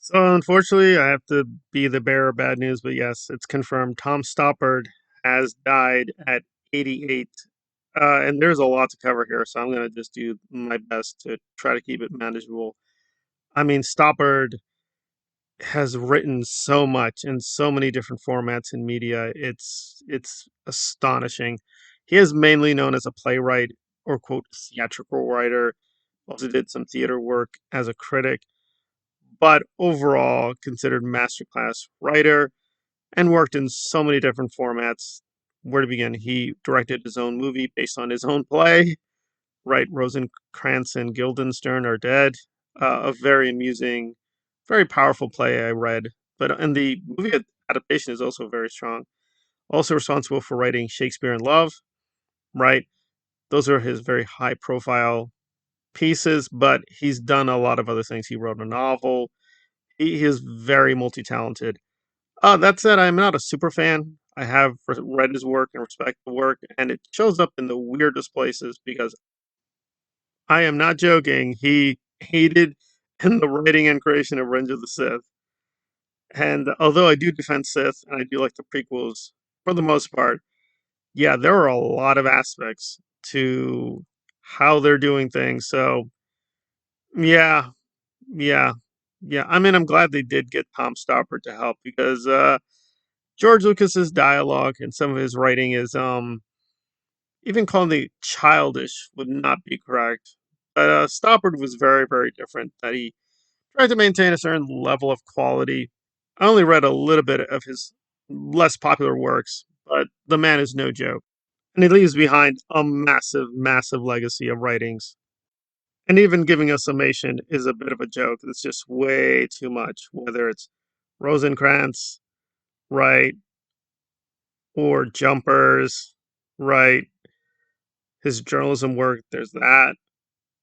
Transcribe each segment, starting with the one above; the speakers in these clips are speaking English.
So unfortunately, I have to be the bearer of bad news, but yes, it's confirmed. Tom Stoppard has died at 88. And there's a lot to cover here, so I'm going to just do my best to try to keep it manageable. I mean, Stoppard has written so much in so many different formats in media. It's astonishing. He is mainly known as a playwright or quote theatrical writer. Also did some theater work as a critic, but overall considered masterclass writer and worked in so many different formats. Where to begin? He directed his own movie based on his own play. Right, Rosencrantz and Guildenstern are dead. A very amusing, very powerful play I read. And the movie adaptation is also very strong. Also responsible for writing Shakespeare in Love. Right, those are his very high profile pieces. But he's done a lot of other things. He wrote a novel. He is very multi talented. That said, I'm not a super fan. I have read his work and respect the work, and it shows up in the weirdest places because I am not joking. He hated in the writing and creation of Revenge of the Sith. And although I do defend Sith and I do like the prequels for the most part, yeah, there are a lot of aspects to how they're doing things. So, yeah, yeah, yeah. I mean, I'm glad they did get Tom Stoppard to help because George Lucas's dialogue and some of his writing is even calling it childish would not be correct. But Stoppard was very, very different. That he tried to maintain a certain level of quality. I only read a little bit of his less popular works, but the man is no joke. And he leaves behind a massive, massive legacy of writings. And even giving a summation is a bit of a joke. It's just way too much, whether it's Rosencrantz, right, or Jumpers, right, his journalism work, there's that.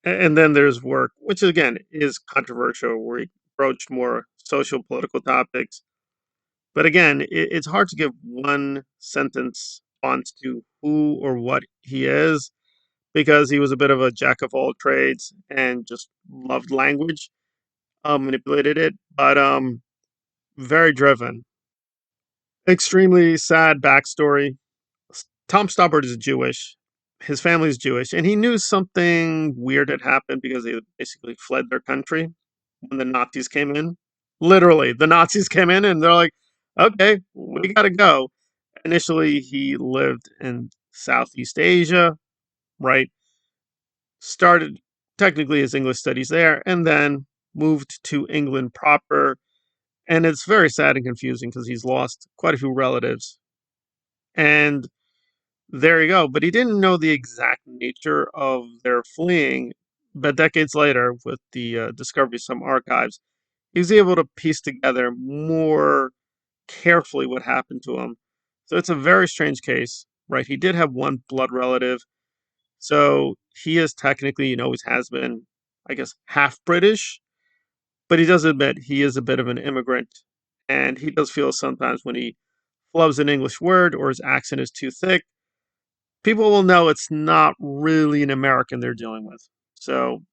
And then there's work, which again is controversial, where he broached more social political topics. But again, it's hard to give one sentence on to who or what he is because he was a bit of a jack of all trades and just loved language, manipulated it, but very driven. Extremely sad backstory. Tom Stoppard is Jewish. His family is Jewish, and he knew something weird had happened because they basically fled their country when the Nazis came in. Literally, the Nazis came in and they're like, okay, we gotta go. Initially, he lived in Southeast Asia, right? Started technically his English studies there, and then moved to England proper. And it's very sad and confusing because he's lost quite a few relatives. And there you go. But he didn't know the exact nature of their fleeing. But decades later, with the discovery of some archives, he was able to piece together more carefully what happened to him. So it's a very strange case, right? He did have one blood relative. So he is technically, always has been, I guess, half British, but he does admit he is a bit of an immigrant. And he does feel sometimes when he flubs an English word or his accent is too thick, people will know it's not really an American they're dealing with. So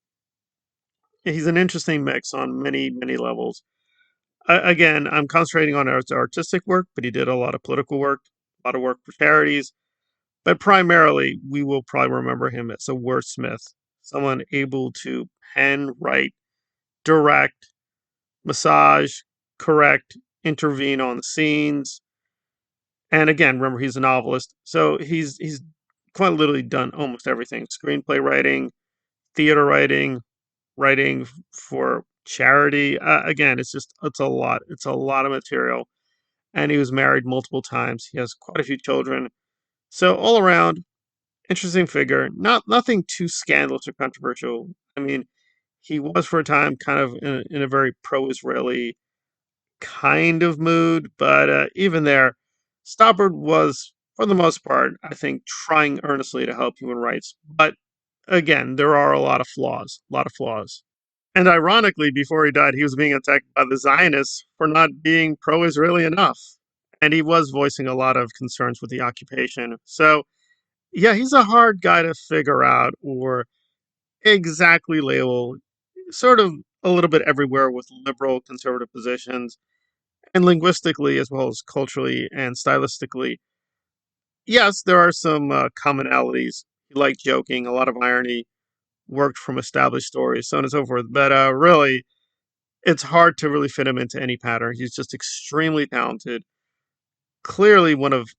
he's an interesting mix on many, many levels. Again, I'm concentrating on his artistic work, but he did a lot of political work, a lot of work for charities. But primarily, we will probably remember him as a wordsmith, someone able to pen, write, direct, massage, correct, intervene on the scenes. And again, remember he's a novelist, so he's quite literally done almost everything: screenplay writing, theater writing, writing for charity. Again, it's a lot. It's a lot of material. And he was married multiple times. He has quite a few children. So all around, interesting figure. Nothing too scandalous or controversial. I mean, he was for a time kind of in a very pro-Israeli kind of mood, but even there, Stoppard was, for the most part, I think, trying earnestly to help human rights. But again, there are a lot of flaws, a lot of flaws. And ironically, before he died, he was being attacked by the Zionists for not being pro-Israeli enough, and he was voicing a lot of concerns with the occupation. So yeah, he's a hard guy to figure out or exactly label. Sort of a little bit everywhere with liberal conservative positions, and linguistically as well as culturally and stylistically. Yes, there are some commonalities. He liked joking, a lot of irony, worked from established stories, so on and so forth. But really, it's hard to really fit him into any pattern. He's just extremely talented. Clearly, one of,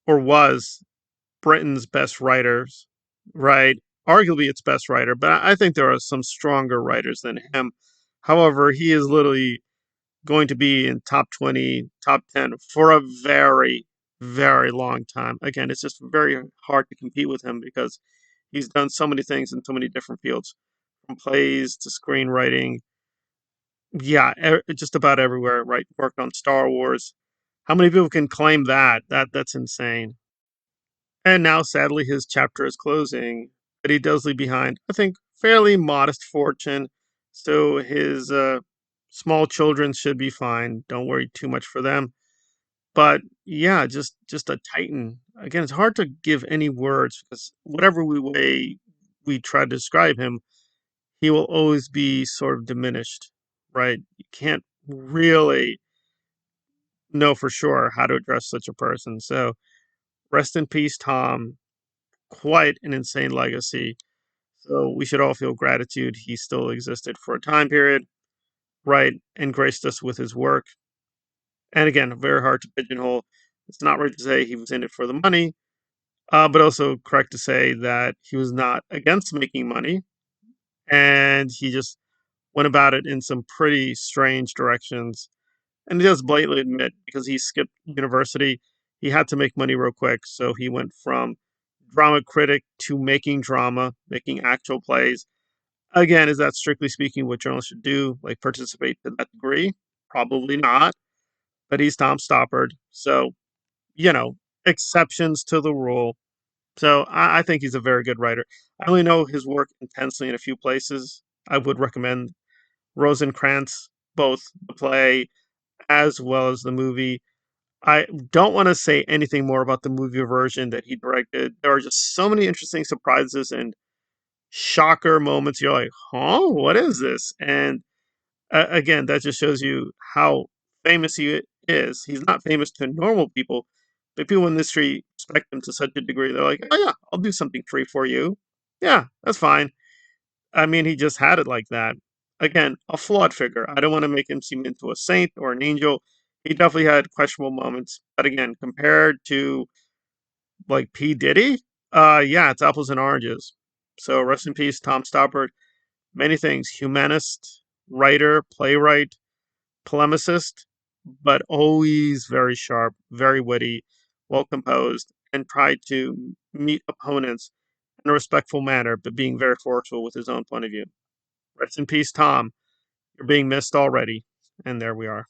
or was, Britain's best writers, right? Arguably its best writer, but I think there are some stronger writers than him. However, he is literally going to be in top 20, top 10 for a very, very long time. Again, it's just very hard to compete with him because he's done so many things in so many different fields, from plays to screenwriting. Yeah, just about everywhere, right? Worked on Star Wars. How many people can claim that? That's insane. And now, sadly, his chapter is closing, but he does leave behind, I think, fairly modest fortune. So his small children should be fine. Don't worry too much for them. But yeah, just a titan. Again, it's hard to give any words because whatever way we try to describe him, he will always be sort of diminished, right? You can't really know for sure how to address such a person. So rest in peace, Tom. Quite an insane legacy. So we should all feel gratitude he still existed for a time period, right, and graced us with his work. And again, very hard to pigeonhole. It's not right to say he was in it for the money, but also correct to say that he was not against making money, and he just went about it in some pretty strange directions. And he does blatantly admit because he skipped university, he had to make money real quick. So he went from drama critic to making drama, making actual plays. Again, is that strictly speaking what journalists should do? Like participate to that degree? Probably not. But he's Tom Stoppard. So, you know, exceptions to the rule. So I think he's a very good writer. I only know his work intensely in a few places. I would recommend Rosencrantz, both the play as well as the movie. I don't want to say anything more about the movie version that he directed. There are just so many interesting surprises and shocker moments. You're like, huh, what is this? And again, that just shows you how famous he is. He's not famous to normal people, but people in the industry respect him to such a degree. They're like, oh, yeah, I'll do something free for you. Yeah, that's fine. I mean, he just had it like that. Again, a flawed figure. I don't want to make him seem into a saint or an angel. He definitely had questionable moments. But again, compared to like P. Diddy, yeah, it's apples and oranges. So rest in peace, Tom Stoppard. Many things. Humanist, writer, playwright, polemicist, but always very sharp, very witty, well composed, and tried to meet opponents in a respectful manner, but being very forceful with his own point of view. Rest in peace, Tom. You're being missed already. And there we are.